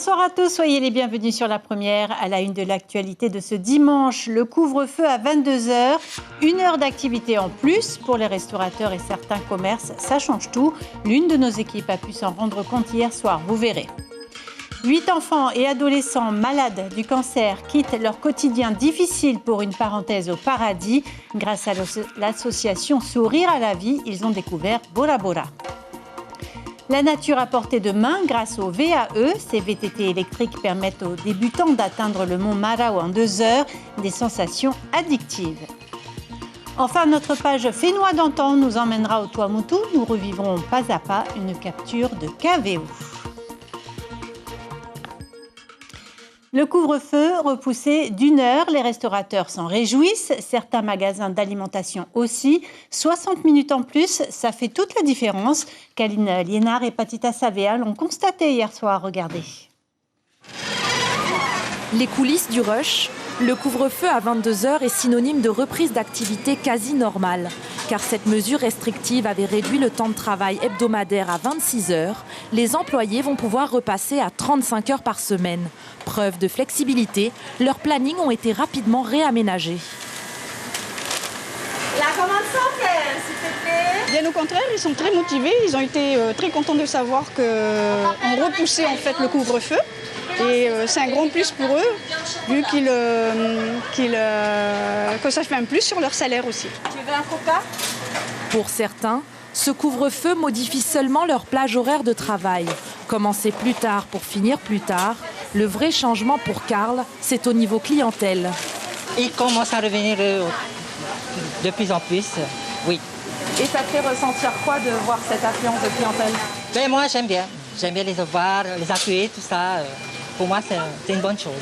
Bonsoir à tous, soyez les bienvenus sur La Première. À la une de l'actualité de ce dimanche, le couvre-feu à 22h, 1 heure d'activité en plus pour les restaurateurs et certains commerces, ça change tout. L'une de nos équipes a pu s'en rendre compte hier soir, vous verrez. 8 enfants et adolescents malades du cancer quittent leur quotidien difficile pour une parenthèse au paradis. Grâce à l'association Sourire à la vie, ils ont découvert Bora Bora. La nature à portée de main grâce au VAE. Ces VTT électriques permettent aux débutants d'atteindre le mont Marao en 2 heures. Des sensations addictives. Enfin, notre page Fénois d'antan nous emmènera au Tuamotu. Nous revivrons pas à pas une capture de KVO. Le couvre-feu repoussé d'1 heure, les restaurateurs s'en réjouissent, certains magasins d'alimentation aussi. 60 minutes en plus, ça fait toute la différence. Kaline Liénard et Patita Savea l'ont constaté hier soir, regardez. Les coulisses du rush, le couvre-feu à 22h est synonyme de reprise d'activité quasi normale. Car cette mesure restrictive avait réduit le temps de travail hebdomadaire à 26 heures. Les employés vont pouvoir repasser à 35 heures par semaine. Preuve de flexibilité, leurs plannings ont été rapidement réaménagés. La commande sans faire, s'il te plaît. Bien au contraire, ils sont très motivés. Ils ont été très contents de savoir qu'on repoussait en fait le couvre-feu. Et c'est un grand plus pour eux, vu que ça fait un plus sur leur salaire aussi. Tu veux un coca ? Pour certains, ce couvre-feu modifie seulement leur plage horaire de travail. Commencer plus tard pour finir plus tard, le vrai changement pour Karl, c'est au niveau clientèle. Ils commencent à revenir de plus en plus, oui. Et ça te fait ressentir quoi de voir cette affluence de clientèle ? Ben moi j'aime bien les voir, les accueillir, tout ça. Pour moi, c'est une bonne chose.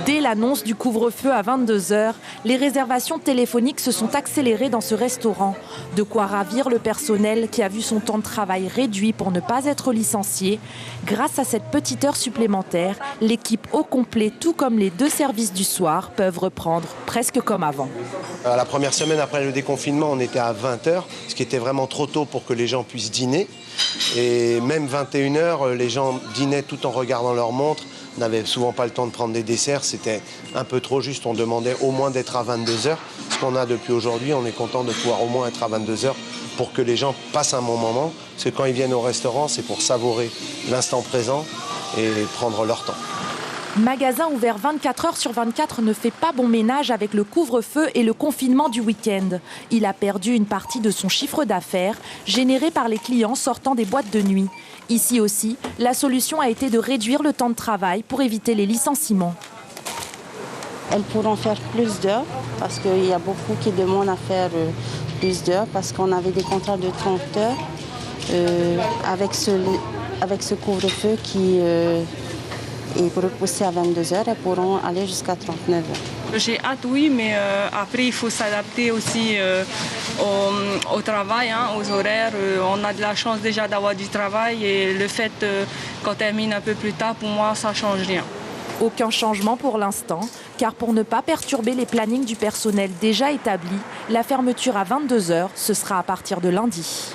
Dès l'annonce du couvre-feu à 22h, les réservations téléphoniques se sont accélérées dans ce restaurant. De quoi ravir le personnel qui a vu son temps de travail réduit pour ne pas être licencié. Grâce à cette petite heure supplémentaire, l'équipe au complet, tout comme les 2 services du soir, peuvent reprendre presque comme avant. La première semaine après le déconfinement, on était à 20h, ce qui était vraiment trop tôt pour que les gens puissent dîner. Et même 21h, les gens dînaient tout en regardant leur montre, n'avaient souvent pas le temps de prendre des desserts, c'était un peu trop juste, on demandait au moins d'être à 22h. Ce qu'on a depuis aujourd'hui, on est content de pouvoir au moins être à 22h pour que les gens passent un bon moment, parce que quand ils viennent au restaurant, c'est pour savourer l'instant présent et prendre leur temps. Magasin ouvert 24 heures sur 24 ne fait pas bon ménage avec le couvre-feu et le confinement du week-end. Il a perdu une partie de son chiffre d'affaires, généré par les clients sortant des boîtes de nuit. Ici aussi, la solution a été de réduire le temps de travail pour éviter les licenciements. Elles pourront faire plus d'heures, parce qu'il y a beaucoup qui demandent à faire plus d'heures, parce qu'on avait des contrats de 30 heures avec ce couvre-feu qui... Et pour repousser à 22h, elles pourront aller jusqu'à 39h. J'ai hâte, oui, mais après, il faut s'adapter aussi au travail, aux horaires. On a de la chance déjà d'avoir du travail et le fait qu'on termine un peu plus tard, pour moi, ça ne change rien. Aucun changement pour l'instant, car pour ne pas perturber les plannings du personnel déjà établis, la fermeture à 22h, ce sera à partir de lundi.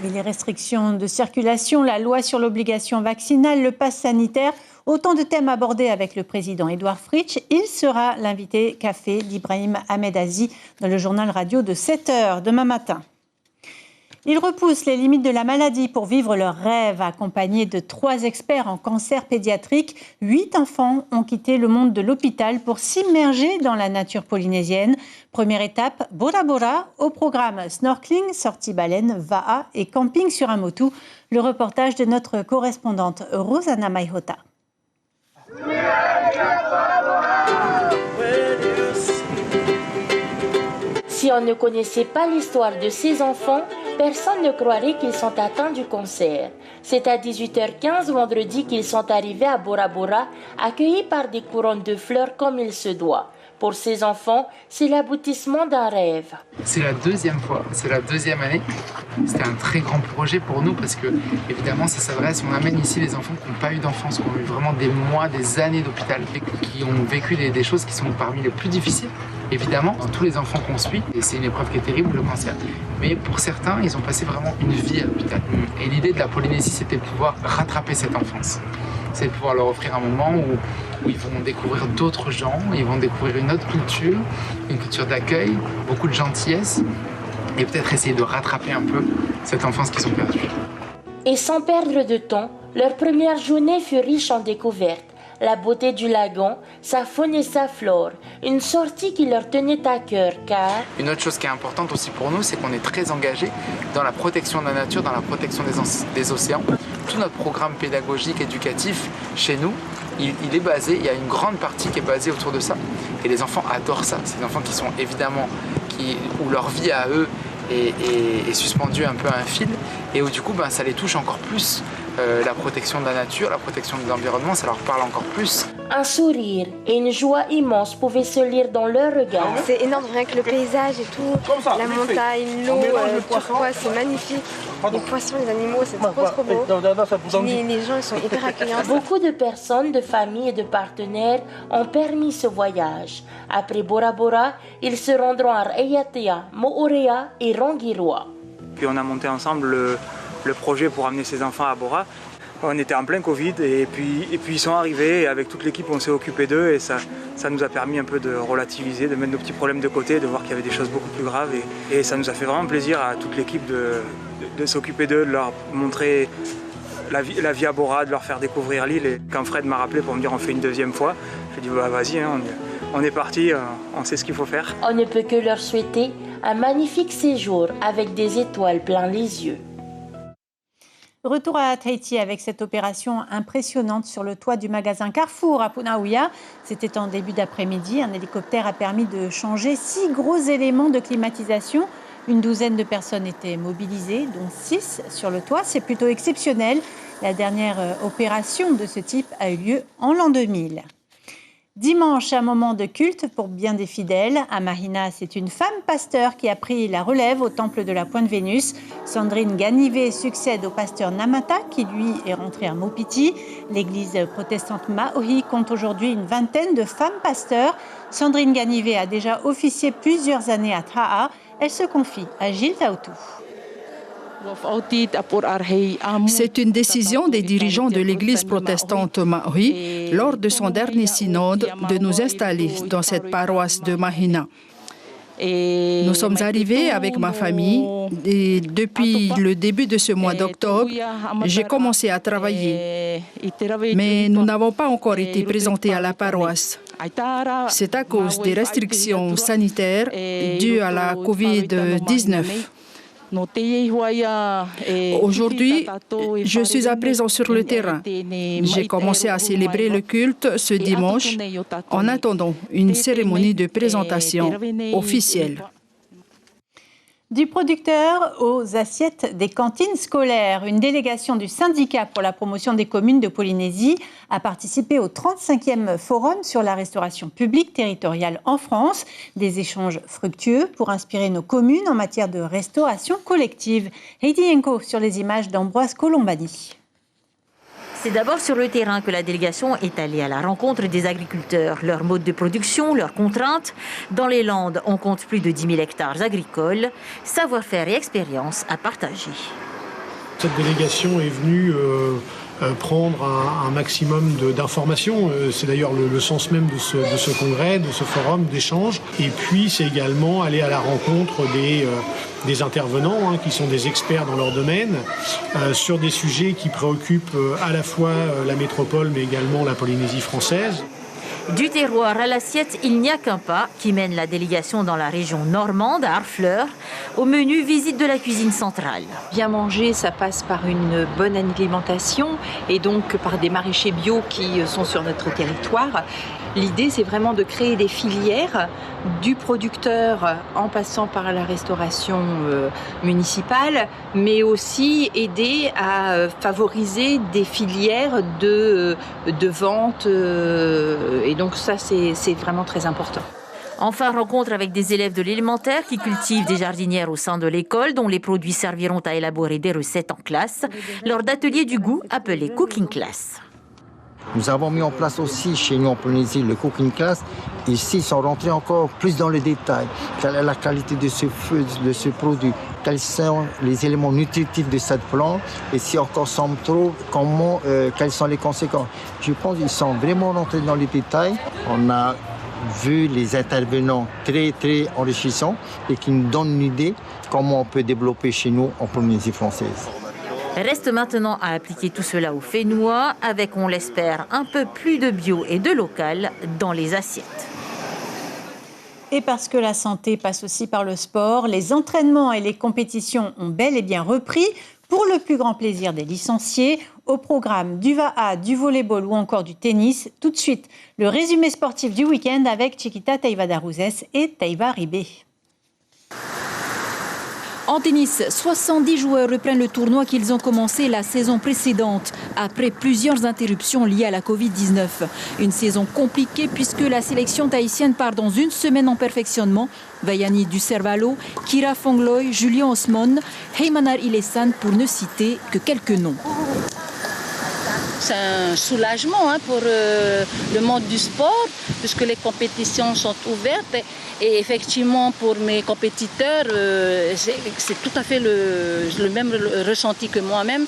Mais les restrictions de circulation, la loi sur l'obligation vaccinale, le pass sanitaire, autant de thèmes abordés avec le président Édouard Fritch. Il sera l'invité café d'Ibrahim Ahmed-Azi dans le journal radio de 7h demain matin. Ils repoussent les limites de la maladie pour vivre leurs rêves. Accompagnés de 3 experts en cancer pédiatrique, 8 enfants ont quitté le monde de l'hôpital pour s'immerger dans la nature polynésienne. Première étape, Bora Bora, au programme snorkeling, sortie baleine, va'a et camping sur un motu. Le reportage de notre correspondante Rosana Maihota. Si on ne connaissait pas l'histoire de ces enfants, personne ne croirait qu'ils sont atteints du cancer. C'est à 18h15 vendredi qu'ils sont arrivés à Bora Bora, accueillis par des couronnes de fleurs comme il se doit. Pour ces enfants, c'est l'aboutissement d'un rêve. C'est la 2e fois, c'est la 2e année. C'était un très grand projet pour nous parce que, évidemment, ça s'adresse, on amène ici les enfants qui n'ont pas eu d'enfance, qui ont eu vraiment des mois, des années d'hôpital, et qui ont vécu des choses qui sont parmi les plus difficiles. Évidemment, dans tous les enfants qu'on suit, et c'est une épreuve qui est terrible, le cancer. Mais pour certains, ils ont passé vraiment une vie à l'hôpital. Et l'idée de la Polynésie, c'était de pouvoir rattraper cette enfance. c'est de pouvoir leur offrir un moment où ils vont découvrir d'autres gens, ils vont découvrir une autre culture, une culture d'accueil, beaucoup de gentillesse, et peut-être essayer de rattraper un peu cette enfance qu'ils ont perdue. Et sans perdre de temps, leur première journée fut riche en découvertes. La beauté du lagon, sa faune et sa flore, une sortie qui leur tenait à cœur car... Une autre chose qui est importante aussi pour nous, c'est qu'on est très engagé dans la protection de la nature, dans la protection des océans. Tout notre programme pédagogique, éducatif, chez nous, il est basé, il y a une grande partie qui est basée autour de ça. Et les enfants adorent ça. C'est des enfants qui sont évidemment, où leur vie à eux est suspendue un peu à un fil, et où du coup ça les touche encore plus. La protection de la nature, la protection de l'environnement, ça leur parle encore plus. Un sourire et une joie immense pouvaient se lire dans leur regard. C'est énorme, rien que le paysage et tout, la montagne, l'eau, turquoise, c'est magnifique. Les poissons, les animaux, c'est trop beau. Les gens ils sont hyper accueillants. Beaucoup de personnes, de familles et de partenaires ont permis ce voyage. Après Bora Bora, ils se rendront à Raiatea, Moorea et Rangiroa. Puis on a monté ensemble le projet pour amener ses enfants à Bora. On était en plein Covid et puis ils sont arrivés et avec toute l'équipe on s'est occupé d'eux et ça nous a permis un peu de relativiser, de mettre nos petits problèmes de côté, de voir qu'il y avait des choses beaucoup plus graves et ça nous a fait vraiment plaisir à toute l'équipe de s'occuper d'eux, de leur montrer la vie à Bora, de leur faire découvrir l'île. Et quand Fred m'a rappelé pour me dire on fait une deuxième fois, j'ai dit vas-y, hein, on est parti, on sait ce qu'il faut faire. On ne peut que leur souhaiter un magnifique séjour avec des étoiles plein les yeux. Retour à Tahiti avec cette opération impressionnante sur le toit du magasin Carrefour à Punauia. C'était en début d'après-midi. Un hélicoptère a permis de changer 6 gros éléments de climatisation. Une douzaine de personnes étaient mobilisées, dont 6 sur le toit. C'est plutôt exceptionnel. La dernière opération de ce type a eu lieu en l'an 2000. Dimanche, un moment de culte pour bien des fidèles. À Mahina, c'est une femme pasteur qui a pris la relève au temple de la Pointe Vénus. Sandrine Ganivé succède au pasteur Namata, qui lui est rentré à Maupiti. L'église protestante Maohi compte aujourd'hui une vingtaine de femmes pasteurs. Sandrine Ganivé a déjà officié plusieurs années à Ta'a. Elle se confie à Gilles Taoutou. C'est une décision des dirigeants de l'église protestante Maohi lors de son dernier synode de nous installer dans cette paroisse de Mahina. Nous sommes arrivés avec ma famille et depuis le début de ce mois d'octobre, j'ai commencé à travailler. Mais nous n'avons pas encore été présentés à la paroisse. C'est à cause des restrictions sanitaires dues à la COVID-19. Aujourd'hui, je suis à présent sur le terrain. J'ai commencé à célébrer le culte ce dimanche en attendant une cérémonie de présentation officielle. Du producteur aux assiettes des cantines scolaires, une délégation du syndicat pour la promotion des communes de Polynésie a participé au 35e forum sur la restauration publique territoriale en France. Des échanges fructueux pour inspirer nos communes en matière de restauration collective. Heidi Enko sur les images d'Ambroise Colombani. C'est d'abord sur le terrain que la délégation est allée à la rencontre des agriculteurs, leur mode de production, leurs contraintes. Dans les Landes, on compte plus de 10 000 hectares agricoles, savoir-faire et expérience à partager. Cette délégation est venue prendre un maximum d'informations. C'est d'ailleurs le sens même de ce congrès, de ce forum d'échange. Et puis, c'est également aller à la rencontre des intervenants qui sont des experts dans leur domaine sur des sujets qui préoccupent à la fois la métropole mais également la Polynésie française. Du terroir à l'assiette, il n'y a qu'un pas qui mène la délégation dans la région normande, à Harfleur. Au menu, visite de la cuisine centrale. Bien manger, ça passe par une bonne alimentation et donc par des maraîchers bio qui sont sur notre territoire. L'idée, c'est vraiment de créer des filières du producteur en passant par la restauration municipale, mais aussi aider à favoriser des filières de vente. Et donc ça, c'est vraiment très important. Enfin, rencontre avec des élèves de l'élémentaire qui cultivent des jardinières au sein de l'école, dont les produits serviront à élaborer des recettes en classe, lors d'ateliers du goût appelés Cooking Class. Nous avons mis en place aussi chez nous en Polynésie le cooking class. Ici, ils sont rentrés encore plus dans les détails. Quelle est la qualité de ce feu, de ce produit? Quels sont les éléments nutritifs de cette plante? Et si on consomme trop, quelles sont les conséquences? Je pense qu'ils sont vraiment rentrés dans les détails. On a vu les intervenants très enrichissants et qui nous donnent une idée comment on peut développer chez nous en Polynésie française. Reste maintenant à appliquer tout cela au Fénois avec, on l'espère, un peu plus de bio et de local dans les assiettes. Et parce que la santé passe aussi par le sport, les entraînements et les compétitions ont bel et bien repris pour le plus grand plaisir des licenciés. Au programme du VAA, du volleyball ou encore du tennis. Tout de suite, le résumé sportif du week-end avec Chiquita Taïva-Darouzès et Taïva Ribé. En tennis, 70 joueurs reprennent le tournoi qu'ils ont commencé la saison précédente, après plusieurs interruptions liées à la Covid-19. Une saison compliquée puisque la sélection tahitienne part dans une semaine en perfectionnement. Vaiani Ducervalo, Kira Fongloy, Julien Osmond, Heimanar Ilesan pour ne citer que quelques noms. C'est un soulagement pour le monde du sport, puisque les compétitions sont ouvertes. Et effectivement, pour mes compétiteurs, c'est tout à fait le même ressenti que moi-même.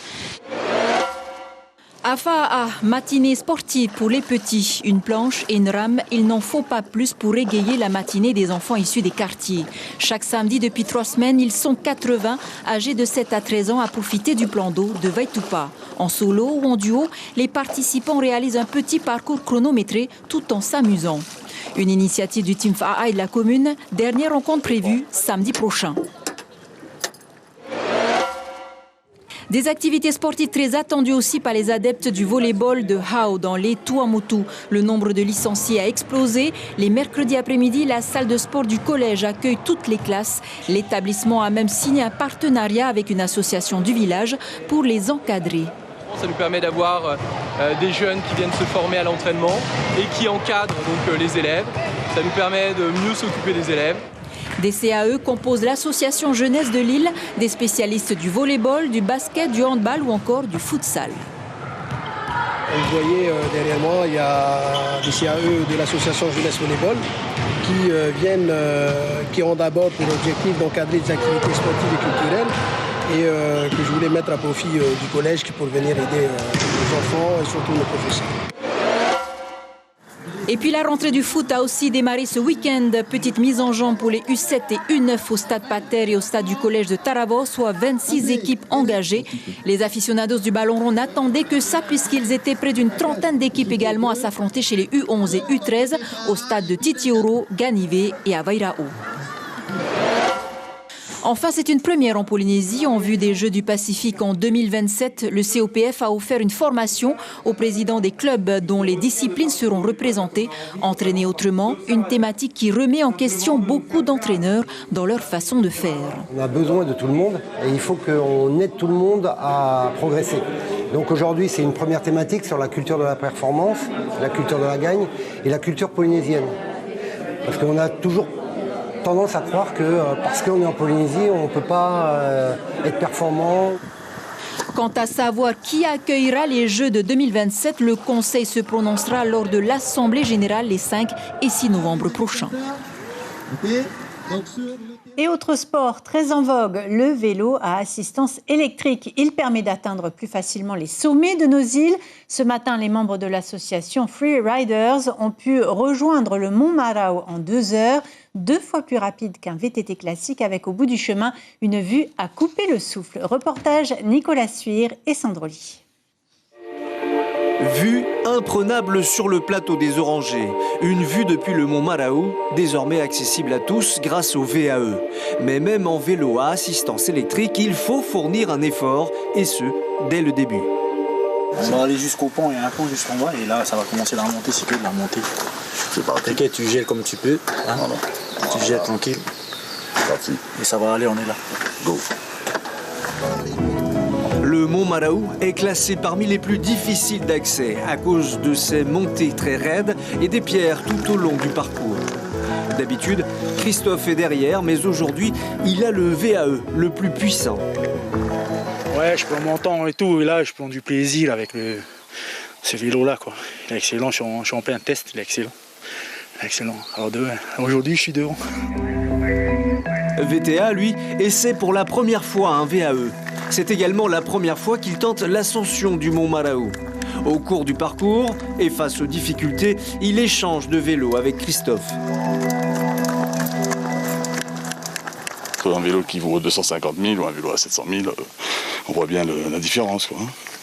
Afaa, matinée sportive pour les petits. Une planche et une rame, il n'en faut pas plus pour égayer la matinée des enfants issus des quartiers. Chaque samedi depuis 3 semaines, ils sont 80, âgés de 7 à 13 ans, à profiter du plan d'eau de Vaitupa. En solo ou en duo, les participants réalisent un petit parcours chronométré tout en s'amusant. Une initiative du Team Faa et de la commune, dernière rencontre prévue samedi prochain. Des activités sportives très attendues aussi par les adeptes du volleyball de Hao dans les Tuamotu. Le nombre de licenciés a explosé. Les mercredis après-midi, la salle de sport du collège accueille toutes les classes. L'établissement a même signé un partenariat avec une association du village pour les encadrer. Ça nous permet d'avoir des jeunes qui viennent se former à l'entraînement et qui encadrent donc les élèves. Ça nous permet de mieux s'occuper des élèves. Des CAE composent l'association jeunesse de Lille, des spécialistes du volleyball, du basket, du handball ou encore du futsal. Vous voyez derrière moi, il y a des CAE de l'association jeunesse volleyball qui ont d'abord pour objectif d'encadrer des activités sportives et culturelles et que je voulais mettre à profit du collège pour venir aider les enfants et surtout nos professeurs. Et puis la rentrée du foot a aussi démarré ce week-end. Petite mise en jambe pour les U7 et U9 au stade Pater et au stade du collège de Taravos, soit 26 équipes engagées. Les aficionados du ballon rond n'attendaient que ça puisqu'ils étaient près d'une trentaine d'équipes également à s'affronter chez les U11 et U13 au stade de Titioro, Ganive et à Vairao. Enfin, c'est une première en Polynésie. En vue des Jeux du Pacifique en 2027, le COPF a offert une formation aux présidents des clubs dont les disciplines seront représentées. Entraîner autrement, une thématique qui remet en question beaucoup d'entraîneurs dans leur façon de faire. On a besoin de tout le monde et il faut qu'on aide tout le monde à progresser. Donc aujourd'hui, c'est une première thématique sur la culture de la performance, la culture de la gagne et la culture polynésienne. Parce qu'on a toujours tendance à croire que parce qu'on est en Polynésie, on ne peut pas être performant. Quant à savoir qui accueillera les Jeux de 2027, le Conseil se prononcera lors de l'Assemblée générale les 5 et 6 novembre prochains. Et autre sport très en vogue, le vélo à assistance électrique. Il permet d'atteindre plus facilement les sommets de nos îles. Ce matin, les membres de l'association Free Riders ont pu rejoindre le Mont Marao en 2 heures, 2 fois plus rapide qu'un VTT classique, avec au bout du chemin une vue à couper le souffle. Reportage Nicolas Suire et Sandroli. Vue imprenable sur le plateau des Orangers. Une vue depuis le Mont Marao, désormais accessible à tous grâce au VAE. Mais même en vélo à assistance électrique, il faut fournir un effort, et ce, dès le début. On va aller jusqu'au pont, il y a un pont juste en bas, et là ça va commencer la remontée, c'est que de la remontée. C'est parti. Ok, tu gèles comme tu peux, hein. Voilà. Tu gèles tranquille. C'est parti. Et ça va aller, on est là. Go. Le Mont Marao est classé parmi les plus difficiles d'accès à cause de ses montées très raides et des pierres tout au long du parcours. D'habitude, Christophe est derrière, mais aujourd'hui, il a le VAE le plus puissant. Ouais, je prends mon temps et tout, et là je prends du plaisir avec ce vélo-là, quoi. Il est excellent, je suis en plein test, il est excellent. Excellent. Alors aujourd'hui, je suis devant. VTA, lui, essaie pour la première fois un VAE. C'est également la première fois qu'il tente l'ascension du mont Maraou. Au cours du parcours, et face aux difficultés, il échange de vélo avec Christophe. Un vélo qui vaut 250 000 ou un vélo à 700 000, on voit bien la différence, quoi.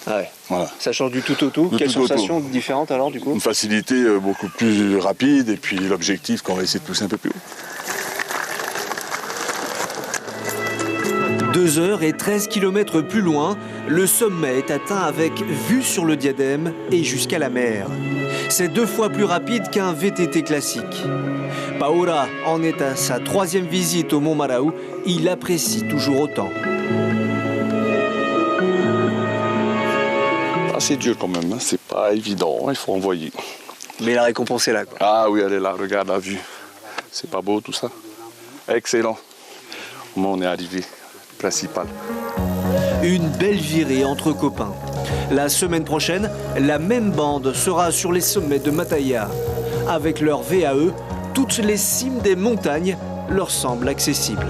Ah ouais. Voilà. Ça change du tout au tout. Quelle sensation différente alors du coup? Une facilité beaucoup plus rapide et puis l'objectif qu'on va essayer de pousser un peu plus haut. 2h13 km plus loin, le sommet est atteint avec vue sur le diadème et jusqu'à la mer. C'est 2 fois plus rapide qu'un VTT classique. Paola en est à sa 3e visite au mont Maraou. Il apprécie toujours autant. C'est dur quand même, hein. C'est pas évident, il faut envoyer. Mais la récompense est là, quoi. Ah oui, elle est là, regarde la vue. C'est pas beau tout ça? Excellent. Au moins on est arrivé, principal. Une belle virée entre copains. La semaine prochaine, la même bande sera sur les sommets de Mataya. Avec leur VAE, toutes les cimes des montagnes leur semblent accessibles.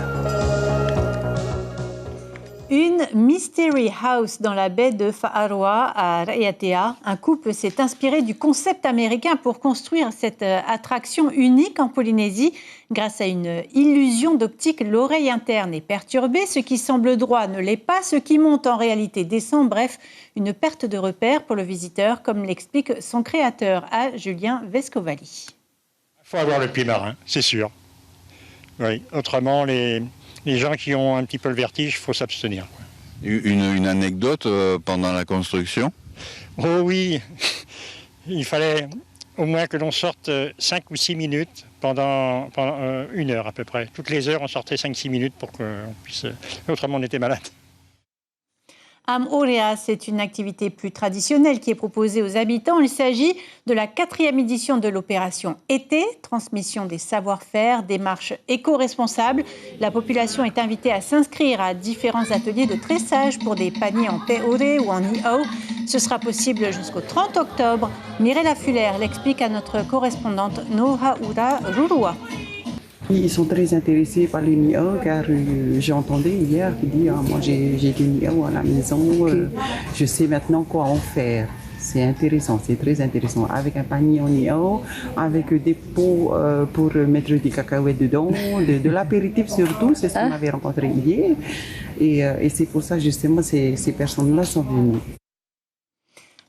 Une Mystery House dans la baie de Fa'aroa à Raiatea. Un couple s'est inspiré du concept américain pour construire cette attraction unique en Polynésie. Grâce à une illusion d'optique, l'oreille interne est perturbée. Ce qui semble droit ne l'est pas. Ce qui monte en réalité descend. Bref, une perte de repère pour le visiteur, comme l'explique son créateur à Julien Vescovali. Il faut avoir le pied marin, c'est sûr. Oui, autrement, les gens qui ont un petit peu le vertige, il faut s'abstenir. Une anecdote pendant la construction? Oh oui, il fallait au moins que l'on sorte 5 ou 6 minutes pendant 1 heure à peu près. Toutes les heures, on sortait 5-6 minutes pour qu'on puisse... Autrement, on était malade. Am-Orea, c'est une activité plus traditionnelle qui est proposée aux habitants. Il s'agit de la 4e édition de l'opération Été, transmission des savoir-faire, démarche éco-responsable. La population est invitée à s'inscrire à différents ateliers de tressage pour des paniers en Te-Ore ou en I'au. Ce sera possible jusqu'au 30 octobre. Mirella Fuller l'explique à notre correspondante Nohaura Rurua. Ils sont très intéressés par le Niao car j'ai entendu hier qui dit moi j'ai du Niao à la maison, je sais maintenant quoi en faire. C'est intéressant, c'est très intéressant. Avec un panier en Niao, avec des pots pour mettre des cacahuètes dedans, de l'apéritif surtout, c'est ce qu'on avait rencontré hier. Et c'est pour ça justement ces personnes-là sont venues.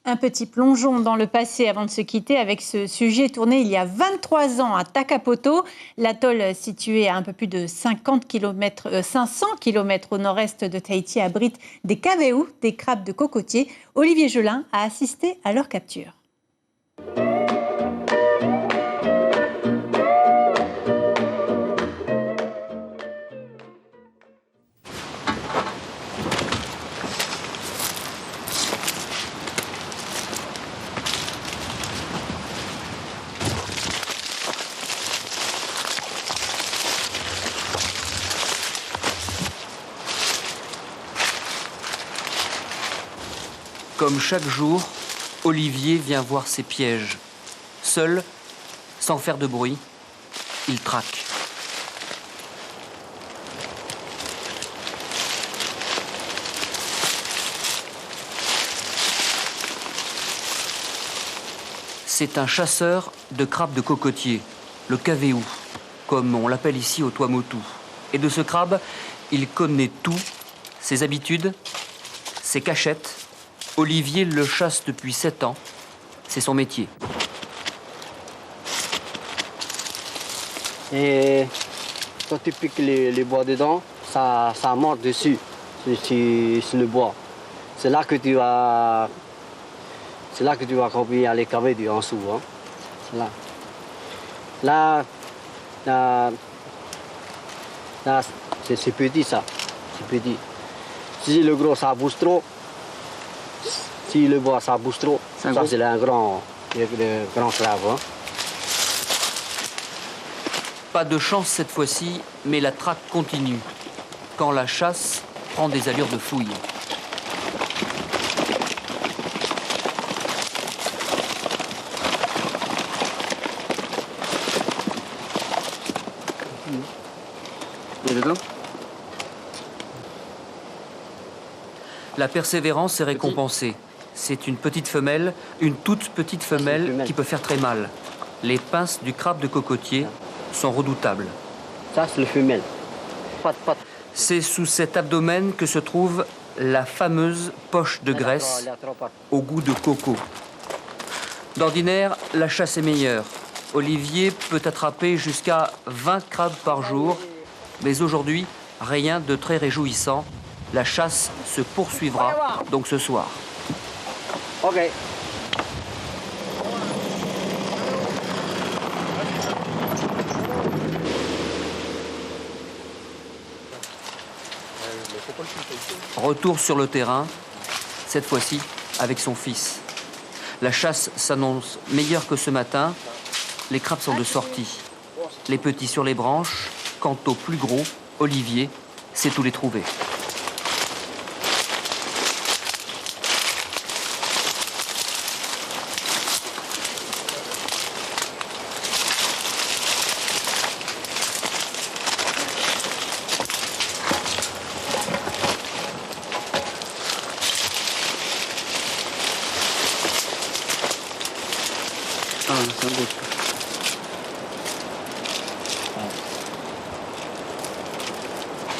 Un petit plongeon dans le passé avant de se quitter avec ce sujet tourné il y a 23 ans à Takapoto. L'atoll situé à un peu plus de 500 km au nord-est de Tahiti abrite des kaweu, des crabes de cocotier. Olivier Gelin a assisté à leur capture. Comme chaque jour, Olivier vient voir ses pièges. Seul, sans faire de bruit, il traque. C'est un chasseur de crabes de cocotier, le kaweu, comme on l'appelle ici au Tuamotu. Et de ce crabe, il connaît tout, ses habitudes, ses cachettes. Olivier le chasse depuis 7 ans. C'est son métier. Et quand tu piques les bois dedans, ça mord dessus, sur le bois. C'est là que tu vas combien les caver du en dessous. Hein. Là, c'est petit ça. C'est petit. Si le gros ça bouge trop, si le bois ça bouge trop, ça c'est un grand crabe. Hein. Pas de chance cette fois-ci, mais la traque continue. Quand la chasse prend des allures de fouille. La persévérance est récompensée. C'est une petite femelle, une toute petite femelle qui peut faire très mal. Les pinces du crabe de cocotier sont redoutables. Ça, c'est le femelle. C'est sous cet abdomen que se trouve la fameuse poche de graisse au goût de coco. D'ordinaire, la chasse est meilleure. Olivier peut attraper jusqu'à 20 crabes par jour, mais aujourd'hui, rien de très réjouissant. La chasse se poursuivra donc ce soir. Ok. Retour sur le terrain, cette fois-ci avec son fils. La chasse s'annonce meilleure que ce matin. Les crabes sont de sortie. Les petits sur les branches. Quant aux plus gros, Olivier sait où les trouver.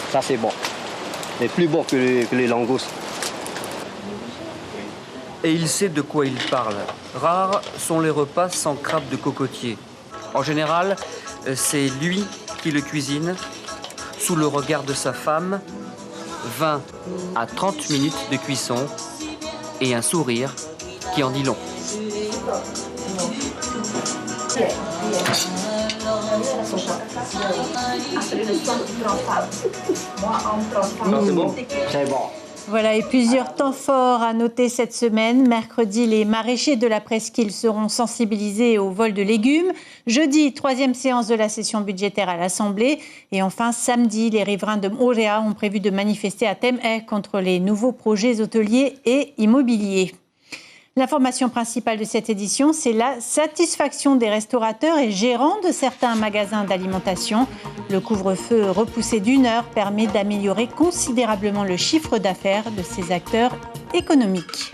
Ça, c'est bon. C'est plus bon que les langoustes. Et il sait de quoi il parle. Rares sont les repas sans crabe de cocotier. En général, c'est lui qui le cuisine, sous le regard de sa femme. 20 à 30 minutes de cuisson et un sourire qui en dit long. C'est bon. C'est bon. Voilà, et plusieurs temps forts à noter cette semaine. Mercredi, les maraîchers de la presqu'île seront sensibilisés au vol de légumes. Jeudi, 3e séance de la session budgétaire à l'Assemblée. Et enfin, samedi, les riverains de Moorea ont prévu de manifester à Tem'e contre les nouveaux projets hôteliers et immobiliers. L'information principale de cette édition, c'est la satisfaction des restaurateurs et gérants de certains magasins d'alimentation. Le couvre-feu repoussé d'1 heure permet d'améliorer considérablement le chiffre d'affaires de ces acteurs économiques.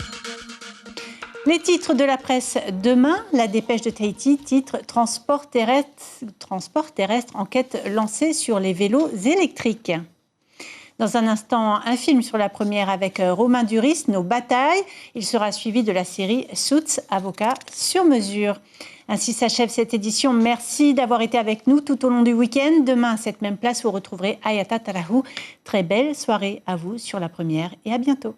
Les titres de la presse demain, la Dépêche de Tahiti, titre « Transport terrestre, enquête lancée sur les vélos électriques ». Dans un instant, un film sur la première avec Romain Duris, Nos batailles. Il sera suivi de la série Suits, avocat sur mesure. Ainsi s'achève cette édition. Merci d'avoir été avec nous tout au long du week-end. Demain, à cette même place, vous retrouverez Ayata Tarahu. Très belle soirée à vous sur la première et à bientôt.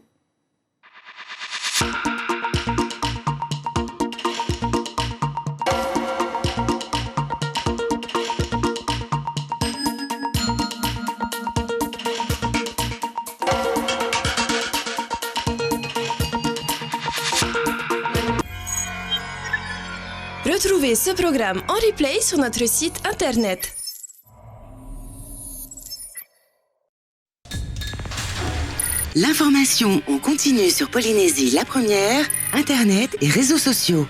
Retrouvez ce programme en replay sur notre site internet. L'information en continu sur Polynésie la première, internet et réseaux sociaux.